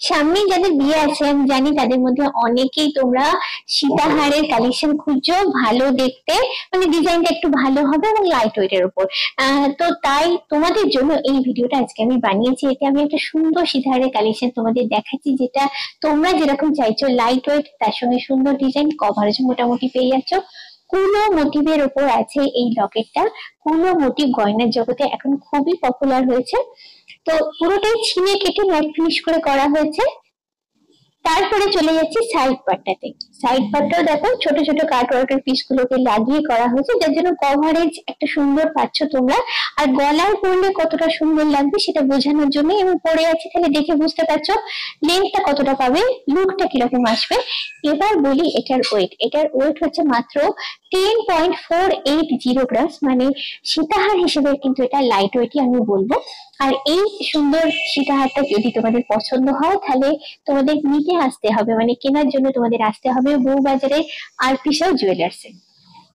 সামনে যাদের বিয়ে আছে আমি জানি তাদের মধ্যে অনেকেই তোমরা সীতাহারের কালেকশন খুঁজছো, ভালো দেখতে, মানে ডিজাইনটা একটু ভালো হবে এবং লাইট ওয়েটের উপর। তো তাই তোমাদের জন্য এই ভিডিওটা আজকে আমি বানিয়েছি। এতে আমি একটা সুন্দর সীতাহারের কালেকশন তোমাদের দেখাচ্ছি, যেটা তোমরা যেরকম চাইছো, লাইট ওয়েট, তার সঙ্গে সুন্দর ডিজাইন, কভারেজ মোটামুটি পেয়ে যাচ্ছ। কোনো মোটিভের উপর আছে এই লকেটটা। কোনো মোটিভ গয়নার জগতে এখন খুবই পপুলার হয়েছে। তো পুরোটাই ছিঁড়ে কেটে ম্যাট ফিনিশ করে করা হয়েছে। তারপরে চলে যাচ্ছি সাইড পার্টটাতে। সাইড পার্টটাও দেখো ছোট ছোট কাট ওয়ার্কের পিস গুলোকে লাগিয়ে করা হয়েছে, যার জন্য কভারেজ একটা সুন্দর পাচ্ছ তোমরা। আর গলায় পরলে কতটা সুন্দর লাগবে সেটা বোঝানোর জন্য আমি পরে আছি, তাহলে দেখে বুঝতে পারছো লেন্থটা কতটা পাবে, লুকটা কিরকম আসবে। এবার বলি এটার ওয়েট। এটার ওয়েট হচ্ছে মাত্র 10.480 গ্রাম, মানে সীতাহার হিসেবে কিন্তু এটা লাইট ওয়েটই আমি বলবো। আর এই সুন্দর সীতাহারটা যদি তোমাদের পছন্দ হয় তাহলে তোমাদের নিতে আসতে হবে, মানে কেনার জন্য তোমাদের আসতে হবে বউবাজারে আরপিসা জুয়েলার্সে।